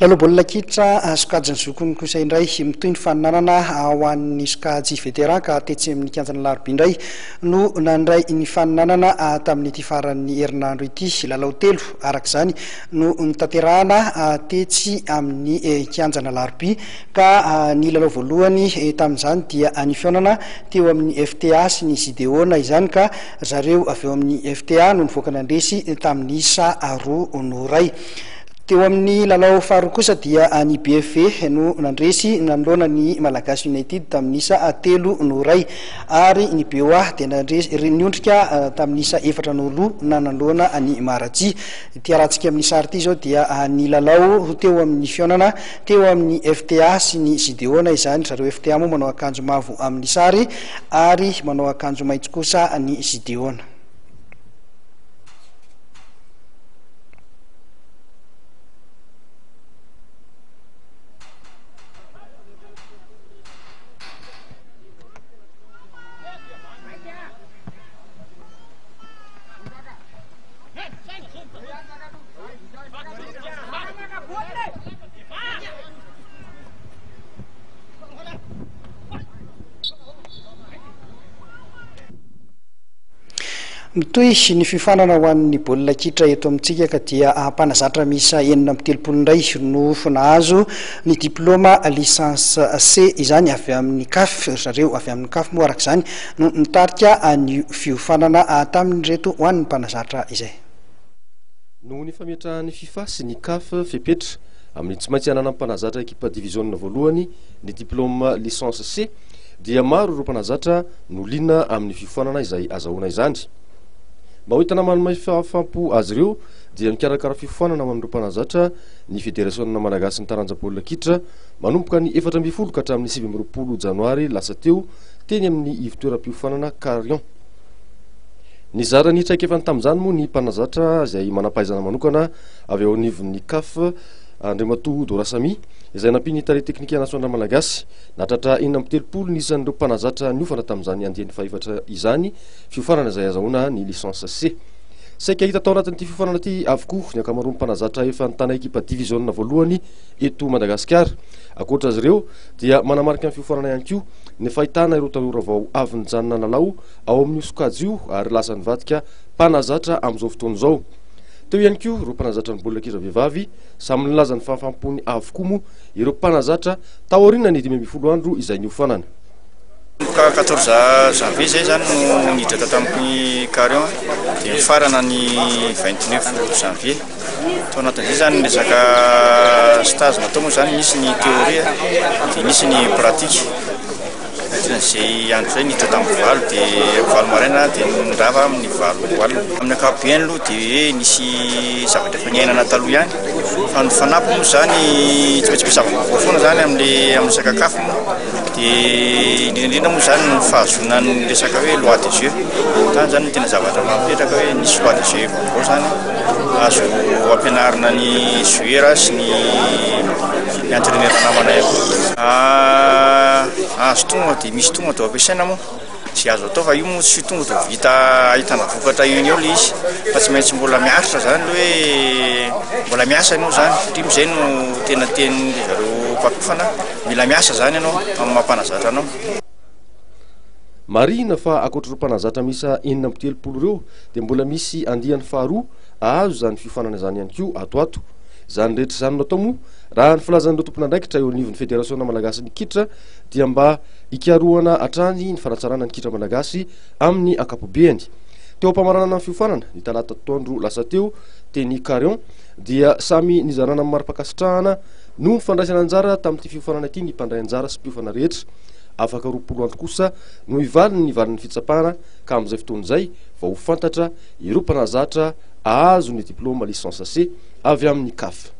Lalobolina kitra sokajiny zokony kosa indray mitoy ny faninanana ho an'ny sokajy veteran ka tetsy amin'ny kianjana Larobia indray no nandray ny faninanana tamin'ity faran'ny herinandro ity. Lalao telo arak'izany no nitanterahana tetsy amin'ny kianjana Larobia ka ny lalao voalohany tamin'izany dia ny fionana teo amin'ny FTA sy ny Gideona izany ka zareo avy eo amin'ny FTA no nivoaka nandresy tamin'ny isa 2-1. Teo amin'ny lalao faharoa kosa dia ny BFV no nandresy nanoloana ny Malagasy United tamin'ny isa 3-2 ary ny BOA dia nandresy niondrika tamin'ny isa 4-2 nanoloana ny Maradji. Ity arahantsika amin'ny sary ity zao dia ny lalao teo amin'ny fionana teo amin'ny FTA sy ny Gideona izany. Zareo FTA moa manao akanjo mavo amin'ny sary ary manao akanjo maitso kosa ny Gideona. Mitoy ny fifanana ho an'ny baolina kitra eto amintsika ka dia mpanazatra miisa 4 indray no nahazo ny diplôma licence C izany avy amin'ny CAF. Zareo avy amin'ny CAF moa arak'izany no nitarika ny fiofanana tamin'ireto ho an'ny mpanazatra izay. Noho ny fametrahan'ny FIFA sy ny CAF fepetra amin'ny tsy maintsy hanana mpanazatra ekipa division voalohany ny diplôma licence C dia maro ireo mpanazatra no liana amin'ny fiofanana izay azahoana izany. Mba hoentana manome fahafampo azy ireo dia mikarakara fifofanana amin'ireo mpanazatra ny Fédération Malagasy ny taranja baolina kitra manomboka ny 14 ka hatramin'ny 17 janoary lasa teo teny amin'ny ivon-toeram-piofanana Carion. Ny zara ny traika efa tamin'izany moa ny mpanazatra izay manampahaizana manokana avy eo anivon'ny CAF Andriamato Dorasamy izay nampiany taré teknika nasional malagasy natratra 13 ny isan'ireo mpanazatra niofana tamin'izany andiany faefatra izany fiofanana izay azahoana ny licence C. Saika hita tao anatin'ity fiofanana ity avokoa ny ankamaroan'ny mpanazatra efa nitana ekipa division voalohany eto Madagasikara. Akoatra azy ireo dia manamarika ny fiofanana ihany koa ny fahitana ireo tanora vao avy nijanona lalao ao amin'ny sokajy io ary lasa nivadika mpanazatra amin'izao fotoana izao. Teo ihany koa ireo mpanazatra ny baolina kitra vehivavy samy nilaza ny fahafampony avokoa moa ireo mpanazatra taoriana ny 15 andro izay niofanana. Ka 14 janvier zay zany no niditra tamin'ny Carion dia farana ny 29 janvier. Tao anatin'izay zany resaka stage natao moa zany misy ny théorie dia misy ny pratique. Zay andro zay niditra tamin'ny valo dia valo maraina dia nirava amin'ny valo alina. Amin'ny ankapobeny aloha dia nisy zavatra efa niainana taloha ihany fa ny fanampy moa zany tsy maintsy misava foana zany amin'ny resaka CAF moa dia indrindra moa zany ny fahazoana ny resaka hoe loi des jeux. Tany zany tena zavatra mampipetraka hoe nisy loi des jeux vaovao zany azo ampianarina ny joueur sy ny entraîneur namana io. Azo tonga dia misy tonga atao ampiasaina moa tsy azo atao fa io moa tsy tonga atao vita ahitana vokatra io eo izy fa tsy maintsy mbola miaritra zany hoe mbola miasa ianao zany satria izay no tena teny zareo mpampiofana mila miasa zany ianao amin'ny mampanazatra anao. Marina fa akoatr'ireo mpanazatra misa 13 ireo dia mbola misy andiany faharoa ahazo zany fiofanana izany ihany koa atoato. Zany rehetra zany natao moa raha ny filazan'ireo tompon'andraikitra eo anivon'ny Fédération Malagasy ny kitra dia mba hikarohana hatrany ny fanatsarana ny kitra malagasy amin'ny ankapobeny. Teo ampamaranana ny fiofanana ny talata toandro lasa teo teny Carion dia samy nizarana amin'ny mari-pakasitrahana no fandraisana anjara tamin'ity fiofanana ity ny mpandray anjara sy mpiofana rehetra. Afaka 20 andro kosa no ivaliny ny fitsapahana ka amin'izay fotoana izay vao ho fantatra ireo mpanazatra ahazo ny diplôma licence C avy amin'ny CAF.